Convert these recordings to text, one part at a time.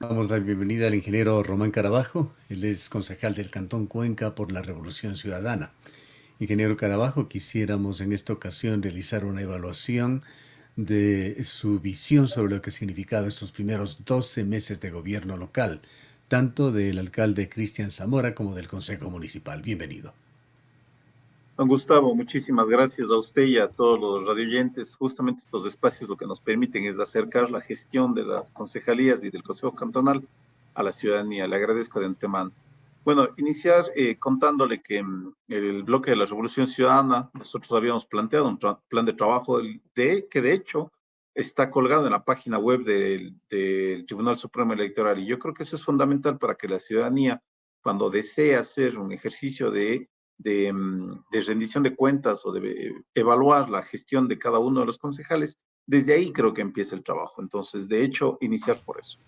Damos la bienvenida al ingeniero Román Carabajo. Él es concejal del Cantón Cuenca por la Revolución Ciudadana. Ingeniero Carabajo, quisiéramos en esta ocasión realizar una evaluación de su visión sobre lo que ha significado estos primeros 12 meses de gobierno local, tanto del alcalde Cristian Zamora como del Consejo Municipal. Bienvenido. Don Gustavo, muchísimas gracias a usted y a todos los radioyentes. Justamente estos espacios lo que nos permiten es acercar la gestión de las concejalías y del Consejo Cantonal a la ciudadanía. Le agradezco de antemano. Bueno, iniciar contándole que el bloque de la Revolución Ciudadana, nosotros habíamos planteado un plan de trabajo que de hecho está colgado en la página web del Tribunal Supremo Electoral. Y yo creo que eso es fundamental para que la ciudadanía, cuando desee hacer un ejercicio de rendición de cuentas o de evaluar la gestión de cada uno de los concejales, desde ahí creo que empieza el trabajo. Entonces, de hecho, iniciar por eso.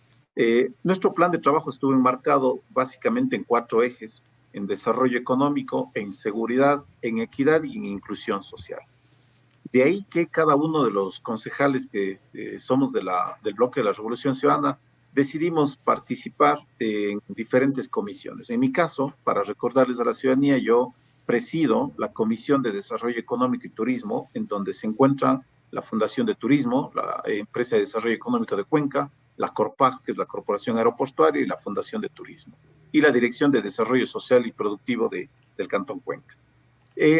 Nuestro plan de trabajo estuvo enmarcado básicamente en 4 ejes: en desarrollo económico, en seguridad, en equidad y en inclusión social. De ahí que cada uno de los concejales que somos del bloque de la Revolución Ciudadana decidimos participar en diferentes comisiones. En mi caso, para recordarles a la ciudadanía, yo presido la Comisión de Desarrollo Económico y Turismo, en donde se encuentra la Fundación de Turismo, la Empresa de Desarrollo Económico de Cuenca, la CORPAG, que es la Corporación Aeroportuaria, y la Fundación de Turismo, y la Dirección de Desarrollo Social y Productivo del Cantón Cuenca.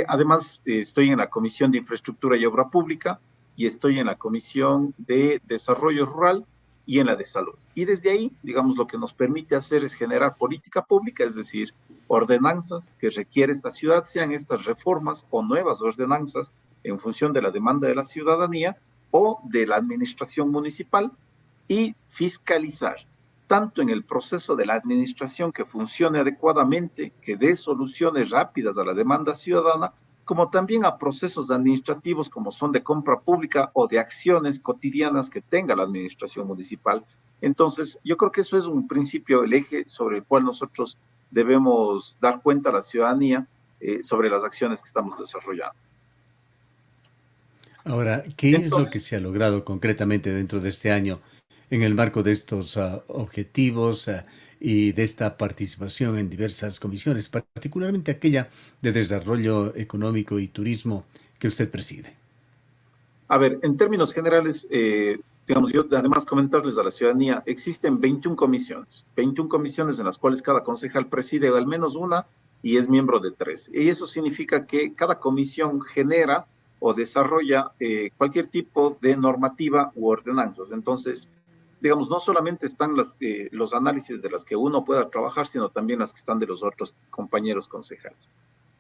Además, estoy en la Comisión de Infraestructura y Obra Pública y estoy en la Comisión de Desarrollo Rural y en la de Salud. Y desde ahí, digamos, lo que nos permite hacer es generar política pública, es decir, ordenanzas que requiere esta ciudad, sean estas reformas o nuevas ordenanzas en función de la demanda de la ciudadanía o de la administración municipal, y fiscalizar tanto en el proceso de la administración que funcione adecuadamente, que dé soluciones rápidas a la demanda ciudadana, como también a procesos administrativos como son de compra pública o de acciones cotidianas que tenga la administración municipal. Entonces, yo creo que eso es un principio, el eje sobre el cual nosotros debemos dar cuenta a la ciudadanía sobre las acciones que estamos desarrollando. Ahora, ¿qué es lo que Entonces, se ha logrado concretamente dentro de este año en el marco de estos objetivos y de esta participación en diversas comisiones, particularmente aquella de desarrollo económico y turismo que usted preside? a ver, en términos generales, digamos, yo además comentarles a la ciudadanía, existen 21 comisiones en las cuales cada concejal preside al menos una y es miembro de 3. Y eso significa que cada comisión genera o desarrolla cualquier tipo de normativa u ordenanzas. Entonces, digamos, no solamente están los análisis de las que uno pueda trabajar, sino también las que están de los otros compañeros concejales.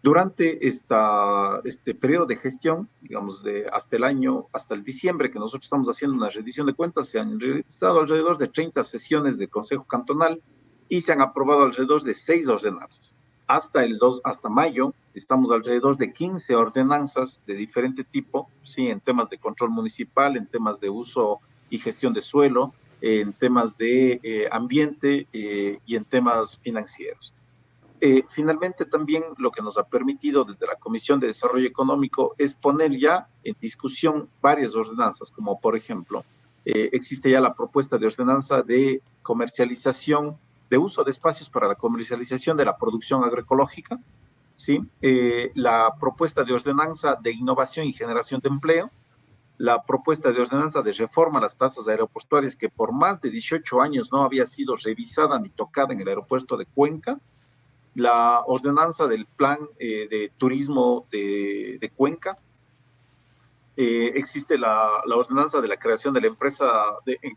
Durante este periodo de gestión, digamos, hasta el diciembre, que nosotros estamos haciendo una rendición de cuentas, se han realizado alrededor de 30 sesiones del Consejo Cantonal y se han aprobado alrededor de 6 ordenanzas. Hasta mayo, estamos alrededor de 15 ordenanzas de diferente tipo, sí, en temas de control municipal, en temas de uso y gestión de suelo, en temas de ambiente y en temas financieros. Finalmente, también lo que nos ha permitido desde la Comisión de Desarrollo Económico es poner ya en discusión varias ordenanzas, como por ejemplo, existe ya la propuesta de ordenanza de comercialización, de uso de espacios para la comercialización de la producción agroecológica, ¿sí? La propuesta de ordenanza de innovación y generación de empleo, la propuesta de ordenanza de reforma a las tasas aeroportuarias, que por más de 18 años no había sido revisada ni tocada en el aeropuerto de Cuenca, la ordenanza del plan de turismo de Cuenca, existe la ordenanza de la creación de la empresa,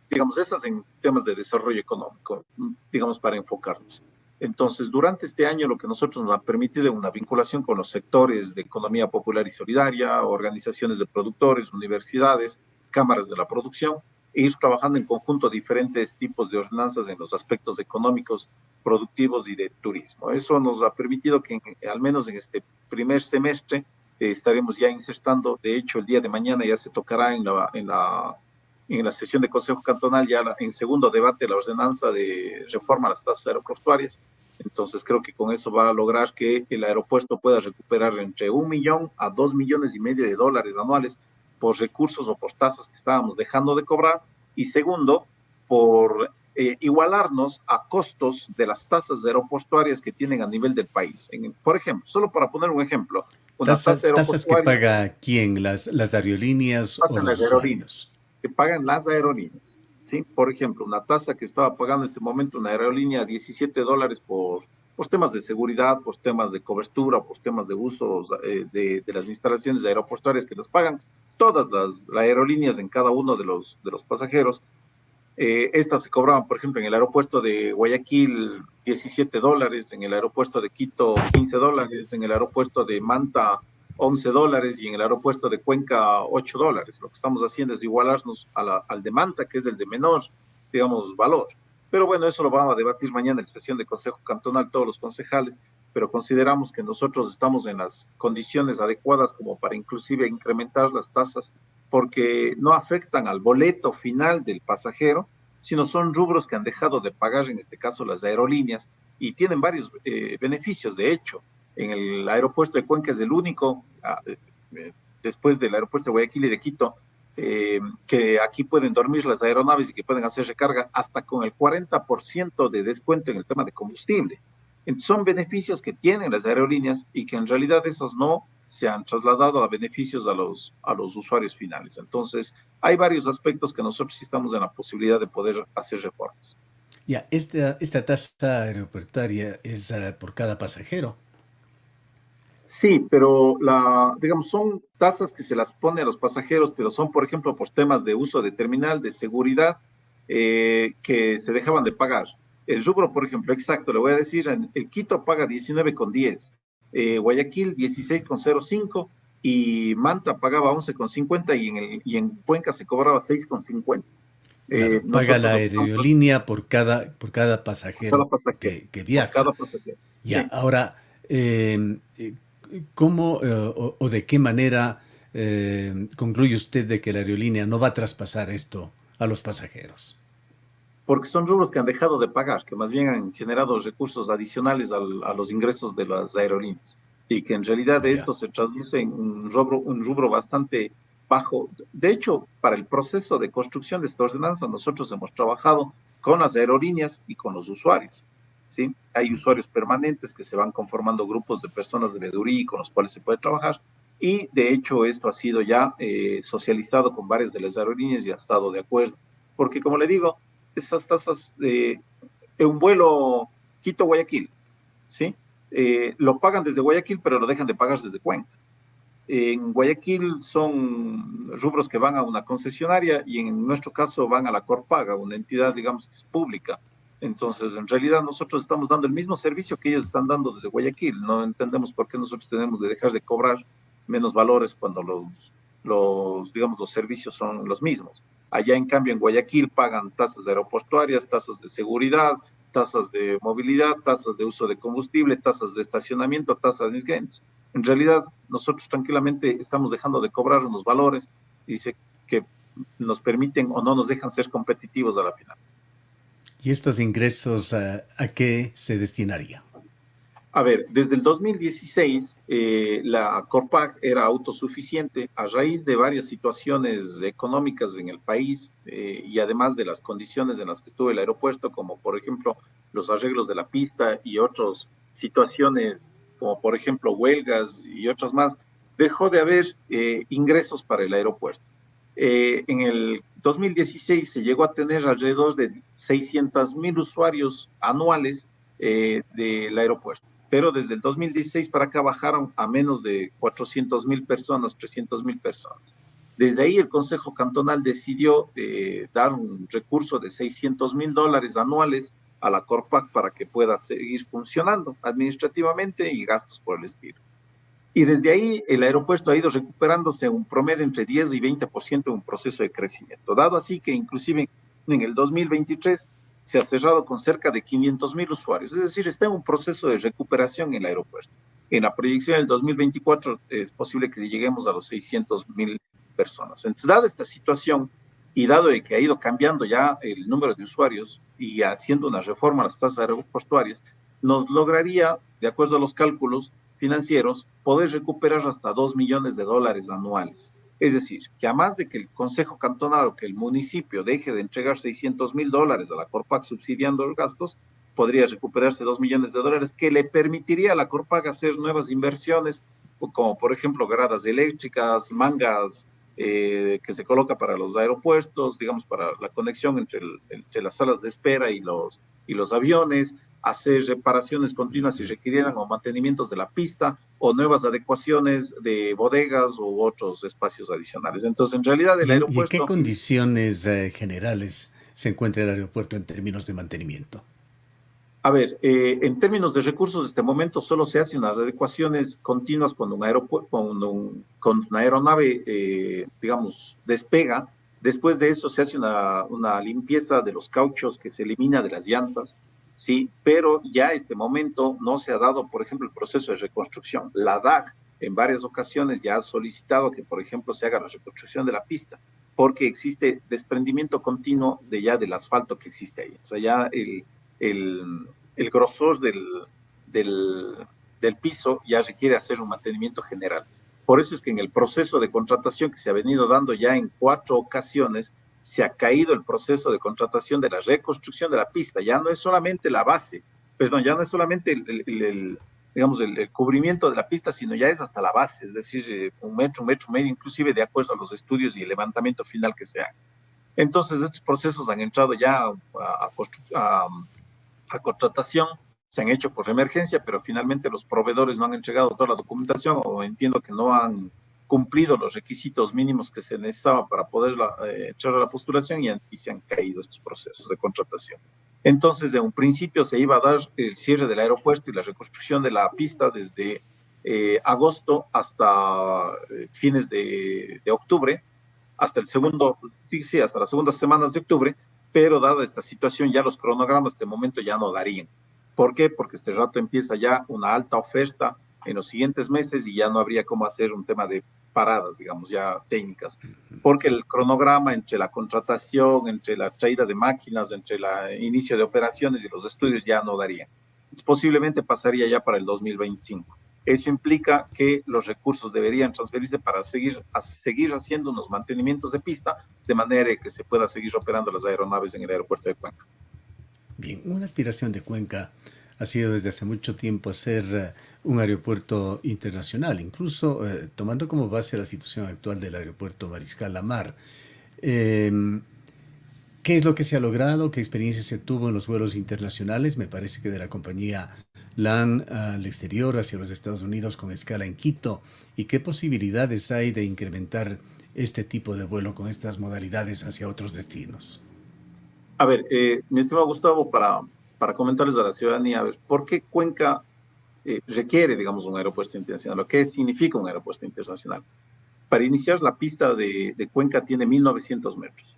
digamos, esas en temas de desarrollo económico, digamos, para enfocarnos. Entonces, durante este año, lo que nosotros nos ha permitido es una vinculación con los sectores de economía popular y solidaria, organizaciones de productores, universidades, cámaras de la producción, e ir trabajando en conjunto diferentes tipos de ordenanzas en los aspectos económicos, productivos y de turismo. Eso nos ha permitido que, al menos en este primer semestre, estaremos ya insertando. De hecho, el día de mañana ya se tocará en la sesión de Consejo Cantonal, ya en segundo debate, la ordenanza de reforma a las tasas aeroportuarias. Entonces, creo que con eso va a lograr que el aeropuerto pueda recuperar entre 1 millón a 2,5 millones de dólares anuales por recursos o por tasas que estábamos dejando de cobrar. Y segundo, por igualarnos a costos de las tasas aeroportuarias que tienen a nivel del país. Por ejemplo, solo para poner un ejemplo, una tasa Tasas que aeroportuaria paga quién, las aerolíneas o pasan los las aerolíneas, usuarios. que pagan las aerolíneas. ¿Sí? Por ejemplo, una tasa que estaba pagando en este momento una aerolínea $17 por temas de seguridad, por temas de cobertura, por temas de uso de las instalaciones aeroportuarias que las pagan todas las aerolíneas en cada uno de los pasajeros. Estas se cobraban, por ejemplo, en el aeropuerto de Guayaquil $17, en el aeropuerto de Quito $15, en el aeropuerto de Manta $11 y en el aeropuerto de Cuenca $8. Lo que estamos haciendo es igualarnos al de Manta, que es el de menor, digamos, valor. Pero bueno, eso lo vamos a debatir mañana en la sesión de Consejo Cantonal, todos los concejales, pero consideramos que nosotros estamos en las condiciones adecuadas como para inclusive incrementar las tasas porque no afectan al boleto final del pasajero, sino son rubros que han dejado de pagar, en este caso las aerolíneas, y tienen varios beneficios. De hecho, en el aeropuerto de Cuenca es el único, después del aeropuerto de Guayaquil y de Quito, que aquí pueden dormir las aeronaves y que pueden hacer recarga hasta con el 40% de descuento en el tema de combustible. Entonces, son beneficios que tienen las aerolíneas y que en realidad esos no se han trasladado a beneficios a los usuarios finales. Entonces, hay varios aspectos que nosotros sí estamos en la posibilidad de poder hacer reformas. Ya, esta tasa aeroportuaria es por cada pasajero. Sí, pero digamos, son tasas que se las pone a los pasajeros, pero son, por ejemplo, por temas de uso de terminal, de seguridad, que se dejaban de pagar. El rubro, por ejemplo, exacto, le voy a decir, el Quito paga 19,10, Guayaquil 16,05 y Manta pagaba 11,50 y en Cuenca se cobraba 6,50. Claro, paga Nosotros la lo que estamos haciendo aerolínea por cada por cada pasajero pasajero, que por viaja. cada pasajero. Ya, Sí. ahora, ¿cómo o de qué manera concluye usted de que la aerolínea no va a traspasar esto a los pasajeros? Porque son rubros que han dejado de pagar, que más bien han generado recursos adicionales a los ingresos de las aerolíneas y que en realidad Ya. esto se traduce en un rubro bastante bajo. De hecho, para el proceso de construcción de esta ordenanza, nosotros hemos trabajado con las aerolíneas y con los usuarios. ¿Sí? Hay usuarios permanentes que se van conformando grupos de personas de veeduría con los cuales se puede trabajar y de hecho esto ha sido ya socializado con varias de las aerolíneas y ha estado de acuerdo. Porque como le digo, esas tasas de un vuelo Quito-Guayaquil, ¿sí? Lo pagan desde Guayaquil, pero lo dejan de pagar desde Cuenca. En Guayaquil son rubros que van a una concesionaria y en nuestro caso van a la Corpaga, una entidad, digamos, que es pública. Entonces, en realidad nosotros estamos dando el mismo servicio que ellos están dando desde Guayaquil. No entendemos por qué nosotros tenemos de dejar de cobrar menos valores cuando digamos, los servicios son los mismos. Allá, en cambio, en Guayaquil pagan tasas aeroportuarias, tasas de seguridad, tasas de movilidad, tasas de uso de combustible, tasas de estacionamiento, tasas de ingresos. En realidad, nosotros tranquilamente estamos dejando de cobrar unos valores, dice que nos permiten o no nos dejan ser competitivos a la final. ¿Y estos ingresos a qué se destinarían? A ver, desde el 2016 la Corpac era autosuficiente a raíz de varias situaciones económicas en el país y además de las condiciones en las que estuvo el aeropuerto, como por ejemplo los arreglos de la pista y otras situaciones como por ejemplo huelgas y otras más, dejó de haber ingresos para el aeropuerto. En el 2016 se llegó a tener alrededor de 600,000 usuarios anuales del aeropuerto, pero desde el 2016 para acá bajaron a menos de 400,000 personas, 300,000 personas. Desde ahí el Consejo Cantonal decidió dar un recurso de $600,000 anuales a la Corpac para que pueda seguir funcionando administrativamente y gastos por el estilo. Y desde ahí el aeropuerto ha ido recuperándose un promedio entre 10 y 20% en un proceso de crecimiento, dado así que inclusive en el 2023 se ha cerrado con cerca de 500,000 usuarios, es decir, está en un proceso de recuperación en el aeropuerto. En la proyección del 2024 es posible que lleguemos a los 600,000 personas. Entonces, dada esta situación y dado de que ha ido cambiando ya el número de usuarios y haciendo una reforma a las tasas aeroportuarias, nos lograría, de acuerdo a los cálculos, financieros, poder recuperar hasta $2 millones anuales. Es decir, que a más de que el Consejo Cantonal o que el municipio deje de entregar $600,000 a la Corpac subsidiando los gastos, podría recuperarse $2 millones que le permitiría a la Corpac hacer nuevas inversiones, como por ejemplo gradas eléctricas, mangas que se coloca para los aeropuertos, digamos, para la conexión entre las salas de espera y los aviones, hacer reparaciones continuas si requirieran o mantenimientos de la pista o nuevas adecuaciones de bodegas u otros espacios adicionales. Entonces, en realidad el Y en qué aeropuerto, condiciones generales se encuentra el aeropuerto en términos de mantenimiento? a ver, en términos de recursos, en este momento solo se hacen unas adecuaciones continuas cuando un aeropuerto, con una aeronave, digamos, despega. Después de eso se hace una limpieza de los cauchos que se elimina de las llantas, sí, pero ya este momento no se ha dado, por ejemplo, el proceso de reconstrucción. La DAG en varias ocasiones ya ha solicitado que, por ejemplo, se haga la reconstrucción de la pista, porque existe desprendimiento continuo de ya del asfalto que existe ahí. O sea, ya el, el grosor del, del piso ya requiere hacer un mantenimiento general. Por eso es que en el proceso de contratación que se ha venido dando ya en 4 ocasiones, se ha caído el proceso de contratación de la reconstrucción de la pista. Ya no es solamente la base, pues no, ya no es solamente digamos, el cubrimiento de la pista, sino ya es hasta la base, es decir, 1 metro, 1 metro y medio, inclusive de acuerdo a los estudios y el levantamiento final que se haga. Entonces, estos procesos han entrado ya a contratación, se han hecho por emergencia, pero finalmente los proveedores no han entregado toda la documentación o entiendo que no han cumplido los requisitos mínimos que se necesitaba para poder echar a la postulación y se han caído estos procesos de contratación. Entonces, de un principio se iba a dar el cierre del aeropuerto y la reconstrucción de la pista desde agosto hasta fines de octubre, hasta el segundo, sí, hasta las segundas semanas de octubre, pero dada esta situación ya los cronogramas de momento ya no darían. ¿Por qué? Porque este rato empieza ya una alta oferta en los siguientes meses y ya no habría cómo hacer un tema de paradas, digamos, ya técnicas, porque el cronograma entre la contratación, entre la traída de máquinas, entre el inicio de operaciones y los estudios ya no daría. Posiblemente pasaría ya para el 2025. Eso implica que los recursos deberían transferirse para seguir haciendo unos mantenimientos de pista, de manera que se pueda seguir operando las aeronaves en el aeropuerto de Cuenca. Bien, una aspiración de Cuenca ha sido desde hace mucho tiempo ser un aeropuerto internacional, incluso tomando como base la situación actual del aeropuerto Mariscal Lamar. Eh, ¿Qué es lo que se ha logrado? ¿Qué experiencia se tuvo en los vuelos internacionales? Me parece que de la compañía LAN al exterior, hacia los Estados Unidos, con escala en Quito. ¿Y qué posibilidades hay de incrementar este tipo de vuelo con estas modalidades hacia otros destinos? A ver, mi estimado Gustavo, para comentarles a la ciudadanía, a ver, ¿por qué Cuenca requiere, digamos, un aeropuerto internacional? ¿O qué significa un aeropuerto internacional? Para iniciar, la pista de Cuenca tiene 1900 metros.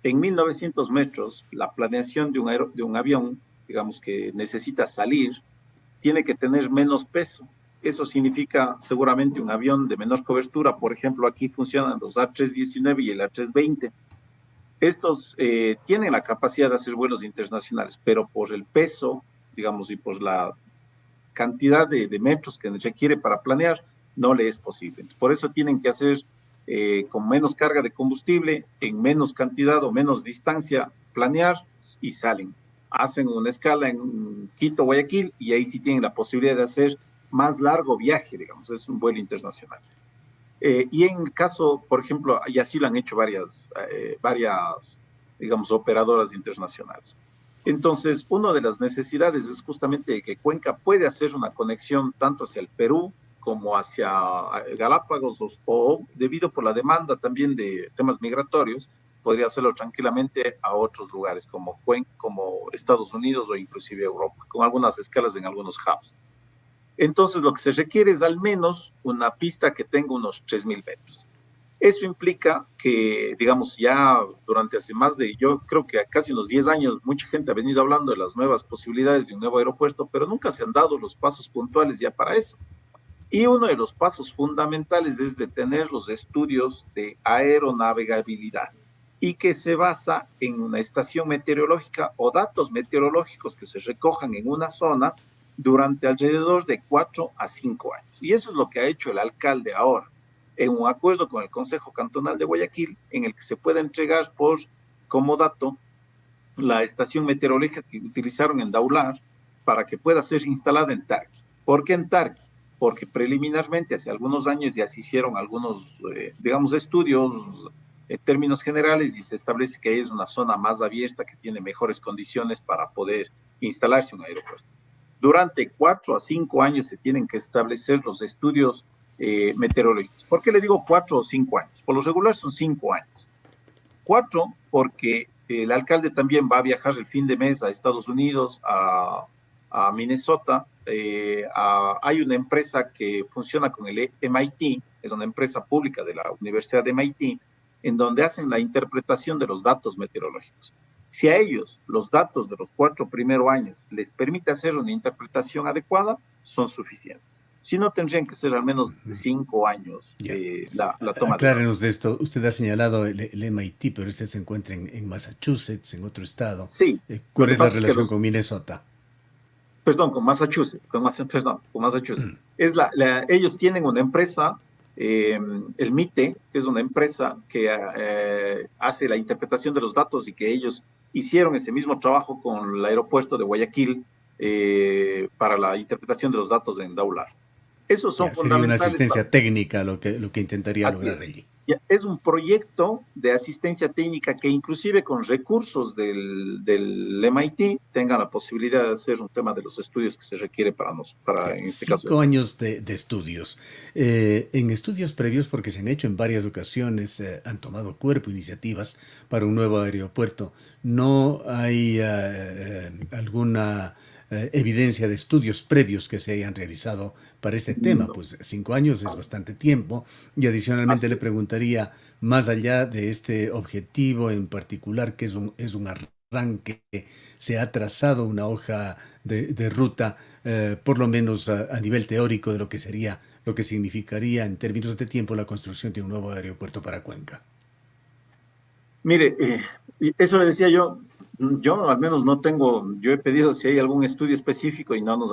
En 1900 metros, la planeación de un avión, digamos, que necesita salir, tiene que tener menos peso. Eso significa seguramente un avión de menor cobertura. Por ejemplo, aquí funcionan los A319 y el A320. Estos tienen la capacidad de hacer vuelos internacionales, pero por el peso, digamos, y por la cantidad de metros que requiere para planear, no le es posible. Por eso tienen que hacer con menos carga de combustible, en menos cantidad o menos distancia, planear y salen. Hacen una escala en Quito, Guayaquil, y ahí sí tienen la posibilidad de hacer más largo viaje, digamos, es un vuelo internacional. Y en el caso, por ejemplo, y así lo han hecho varias, digamos, operadoras internacionales. Entonces, una de las necesidades es justamente que Cuenca puede hacer una conexión tanto hacia el Perú como hacia Galápagos o debido por la demanda también de temas migratorios, podría hacerlo tranquilamente a otros lugares como Estados Unidos o inclusive Europa, con algunas escalas en algunos hubs. Entonces, lo que se requiere es al menos una pista que tenga unos 3000 metros. Eso implica que, digamos, ya durante hace más de, yo creo que casi unos 10 años, mucha gente ha venido hablando de las nuevas posibilidades de un nuevo aeropuerto, pero nunca se han dado los pasos puntuales ya para eso. Y uno de los pasos fundamentales es de tener los estudios de aeronavegabilidad y que se basa en una estación meteorológica o datos meteorológicos que se recojan en una zona durante alrededor de 4 a 5 años. Y eso es lo que ha hecho el alcalde ahora. en un acuerdo con el Consejo Cantonal de Guayaquil, en el que se pueda entregar como dato la estación meteorológica que utilizaron en Daular para que pueda ser instalada en Tarqui. ¿Por qué en Tarqui? Porque preliminarmente hace algunos años ya se hicieron algunos, digamos, estudios en términos generales y se establece que es una zona más abierta que tiene mejores condiciones para poder instalarse un aeropuerto. Durante 4 a 5 años se tienen que establecer los estudios meteorológicos. ¿Por qué le digo 4 o 5 años? Por lo regular son 5 años. 4 porque el alcalde también va a viajar el fin de mes a Estados Unidos, a Minnesota. Hay una empresa que funciona con el MIT, es una empresa pública de la Universidad de MIT, en donde hacen la interpretación de los datos meteorológicos. Si a ellos los datos de los 4 primeros años les permite hacer una interpretación adecuada, son suficientes. Si no, tendrían que ser al menos 5 años la toma de Aclárenos datos. de esto. Usted ha señalado el MIT, pero este se encuentra en Massachusetts, en otro estado. Sí, lo ¿Cuál que es la pasa es que relación con Minnesota? perdón, con Massachusetts, con Massachusetts. Ellos tienen una empresa, el MITE, que es una empresa que hace la interpretación de los datos y que ellos hicieron ese mismo trabajo con el aeropuerto de Guayaquil para la interpretación de los datos en Daular. Esos son Ya, sería una fundamentales para. asistencia técnica lo que intentaría Así lograr es. allí. Ya, es un proyecto de asistencia técnica que inclusive con recursos del MIT tenga la posibilidad de hacer un tema de los estudios que se requiere Ya, en este caso. 5 años de estudios. En estudios previos, porque se han hecho en varias ocasiones, han tomado cuerpo iniciativas para un nuevo aeropuerto. ¿No hay alguna evidencia de estudios previos que se hayan realizado para este tema? No, Pues 5 años es bastante tiempo. Y adicionalmente así le es. preguntaría, más allá de este objetivo en particular, que es un arranque, se ha trazado una hoja de ruta, por lo menos a nivel teórico, de lo que sería, lo que significaría en términos de tiempo la construcción de un nuevo aeropuerto para Cuenca. Mire, y eso le decía yo al menos no tengo, yo he pedido si hay algún estudio específico y no nos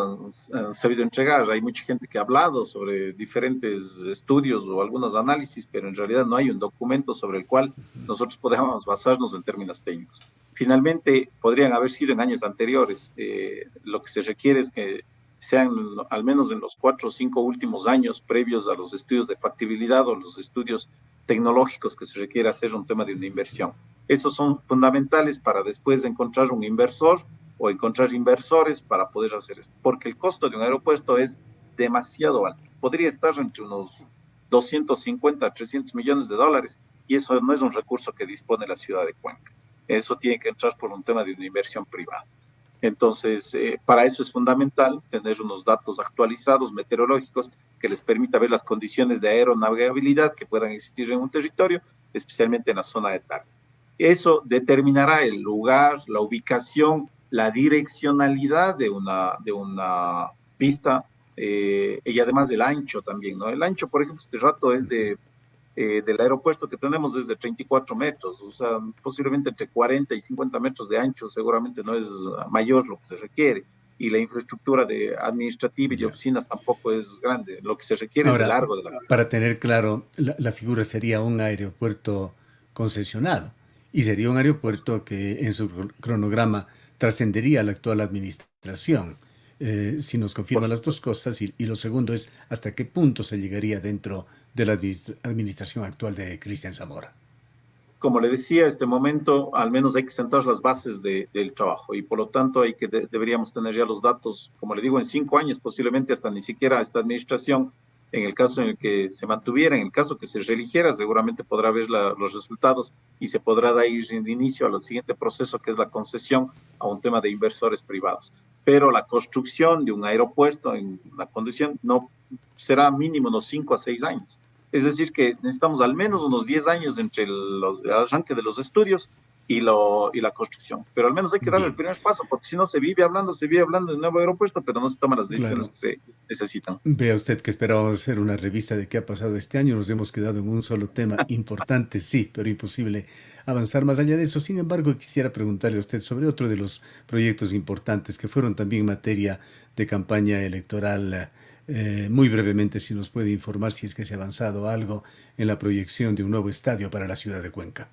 han sabido entregar. Hay mucha gente que ha hablado sobre diferentes estudios o algunos análisis, pero en realidad no hay un documento sobre el cual nosotros podamos basarnos en términos técnicos. Finalmente, podrían haber sido en años anteriores. Lo que se requiere es que sean al menos en los 4 o 5 últimos años previos a los estudios de factibilidad o los estudios tecnológicos que se requiere hacer un tema de una inversión. Esos son fundamentales para después encontrar un inversor o encontrar inversores para poder hacer esto, porque el costo de un aeropuerto es demasiado alto. Podría estar entre unos 250 a 300 millones de dólares y eso no es un recurso que dispone la ciudad de Cuenca. Eso tiene que entrar por un tema de una inversión privada. Entonces, para eso es fundamental tener unos datos actualizados meteorológicos que les permita ver las condiciones de aeronavegabilidad que puedan existir en un territorio, especialmente en la zona de Tarqui. Eso determinará el lugar, la ubicación, la direccionalidad de una pista y además del ancho también, ¿no? El ancho, por ejemplo, este rato es del aeropuerto que tenemos es de 34 metros, o sea, posiblemente entre 40 y 50 metros de ancho, seguramente no es mayor lo que se requiere. Y la infraestructura administrativa y de Ya. oficinas tampoco es grande. Lo que se requiere es de Ahora, largo de la pista. para tener claro, la figura sería un aeropuerto concesionado y sería un aeropuerto que en su cronograma trascendería a la actual administración. Si nos Por confirman las dos supuesto. cosas, y lo segundo es hasta qué punto se llegaría dentro de la administración actual de Cristian Zamora. Como le decía, este momento al menos hay que sentar las bases del trabajo y por lo tanto deberíamos tener ya los datos, como le digo, en 5 años, posiblemente hasta ni siquiera esta administración, en el caso en el que se mantuviera, en el caso que se reeligiera, seguramente podrá ver los resultados y se podrá dar inicio al siguiente proceso que es la concesión a un tema de inversores privados. Pero la construcción de un aeropuerto en la condición no será mínimo unos 5 a 6 años. Es decir, que necesitamos al menos unos 10 años entre el arranque de los estudios y la construcción. Pero al menos hay que dar el Bien, primer paso, porque si no se vive hablando de nuevo aeropuerto, pero no se toman las decisiones claro. que se necesitan. Vea usted que esperábamos hacer una revista de qué ha pasado este año. Nos hemos quedado en un solo tema importante, sí, pero imposible avanzar más allá de eso. Sin embargo, quisiera preguntarle a usted sobre otro de los proyectos importantes que fueron también materia de campaña electoral Muy brevemente, si nos puede informar si es que se ha avanzado algo en la proyección de un nuevo estadio para la ciudad de Cuenca.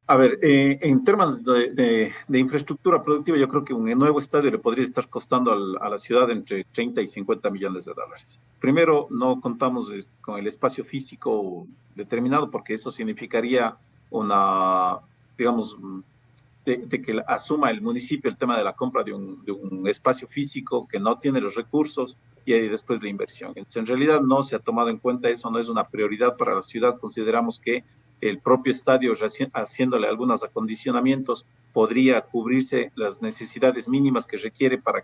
A ver, en temas de infraestructura productiva, yo creo que un nuevo estadio le podría estar costando a la ciudad entre 30 y 50 millones de dólares. Primero, no contamos con el espacio físico determinado porque eso significaría una, digamos, de que asuma el municipio el tema de la compra de un espacio físico que no tiene los recursos y ahí después la inversión. Entonces, en realidad no se ha tomado en cuenta eso, no es una prioridad para la ciudad. Consideramos que el propio estadio, haciéndole algunos acondicionamientos, podría cubrirse las necesidades mínimas que requiere para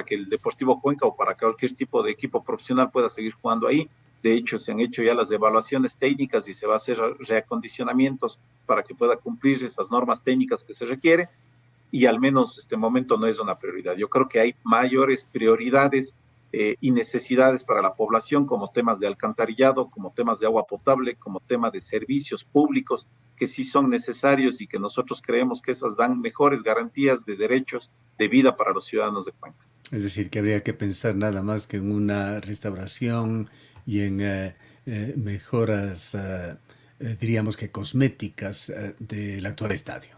que el Deportivo Cuenca o para cualquier tipo de equipo profesional pueda seguir jugando ahí. De hecho, se han hecho ya las evaluaciones técnicas y se va a hacer reacondicionamientos para que pueda cumplir esas normas técnicas que se requiere y al menos este momento no es una prioridad. Yo creo que hay mayores prioridades y necesidades para la población como temas de alcantarillado, como temas de agua potable, como tema de servicios públicos que sí son necesarios y que nosotros creemos que esas dan mejores garantías de derechos de vida para los ciudadanos de Cuenca. Es decir, que habría que pensar nada más que en una restauración y en mejoras, diríamos que cosméticas, del actual estadio.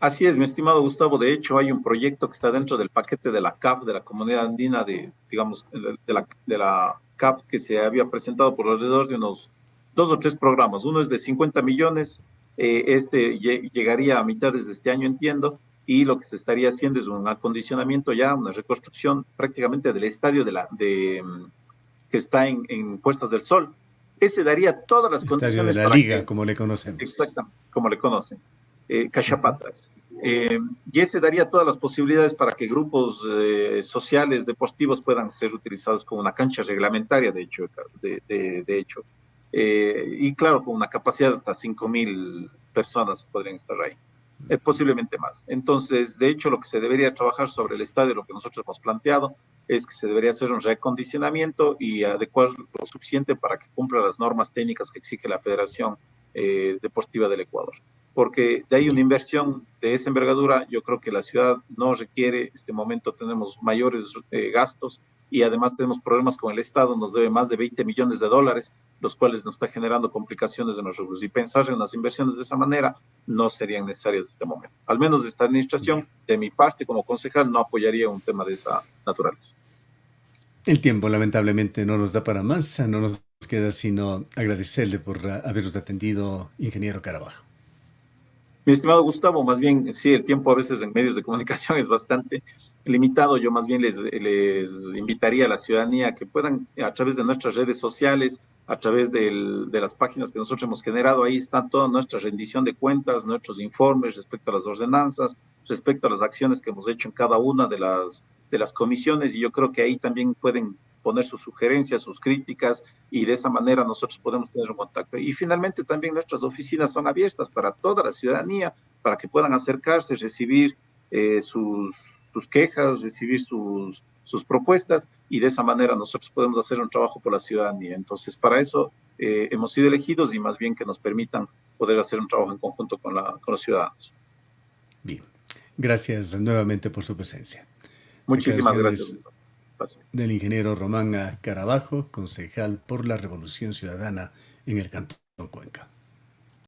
Así es, mi estimado Gustavo. De hecho, hay un proyecto que está dentro del paquete de la CAP, de la Comunidad Andina, digamos, de la CAP, que se había presentado por alrededor de unos 2 o 3 programas. Uno es de 50 millones, llegaría a mitades de este año, entiendo, y lo que se estaría haciendo es un acondicionamiento ya, una reconstrucción prácticamente del estadio que está en Puestas del Sol. Ese daría todas las Estadio de condiciones la para Liga, que, como le conocemos. exactamente, como le conocen, Ujú. cachapatas. Y ese daría todas las posibilidades para que grupos sociales, deportivos puedan ser utilizados como una cancha reglamentaria, de hecho. De hecho. Y claro, con una capacidad de hasta 5.000 personas podrían estar ahí. Posiblemente más. Entonces, de hecho, lo que se debería trabajar sobre el estadio, lo que nosotros hemos planteado, es que se debería hacer un reacondicionamiento y adecuar lo suficiente para que cumpla las normas técnicas que exige la Federación Deportiva del Ecuador. Porque de ahí una Bien. inversión de esa envergadura, yo creo que la ciudad no requiere, este momento tenemos mayores gastos y además tenemos problemas con el Estado, nos debe más de 20 millones de dólares, los cuales nos está generando complicaciones en los rubros. Y pensar en las inversiones de esa manera no serían necesarias en este momento. Al menos de esta Bien. administración, de mi parte como concejal, no apoyaría un tema de esa naturaleza. El tiempo lamentablemente no nos da para más, no nos queda sino agradecerle por habernos atendido, ingeniero Carabajo. Mi estimado Gustavo, más bien, sí, el tiempo a veces en medios de comunicación es bastante limitado. Yo más bien les invitaría a la ciudadanía que puedan, a través de nuestras redes sociales, a través de las páginas que nosotros hemos generado, ahí está toda nuestra rendición de cuentas, nuestros informes respecto a las ordenanzas, respecto a las acciones que hemos hecho en cada una de las comisiones, y yo creo que ahí también pueden poner sus sugerencias, sus críticas, y de esa manera nosotros podemos tener un contacto. Y finalmente también nuestras oficinas son abiertas para toda la ciudadanía, para que puedan acercarse, recibir sus quejas, recibir sus propuestas, y de esa manera nosotros podemos hacer un trabajo por la ciudadanía. Entonces, para eso hemos sido elegidos y más bien que nos permitan poder hacer un trabajo en conjunto con los ciudadanos. Bien. Gracias nuevamente por su presencia. Muchísimas gracias. Declaraciones Pase. del ingeniero Román Carabajo, concejal por la Revolución Ciudadana en el Cantón Cuenca.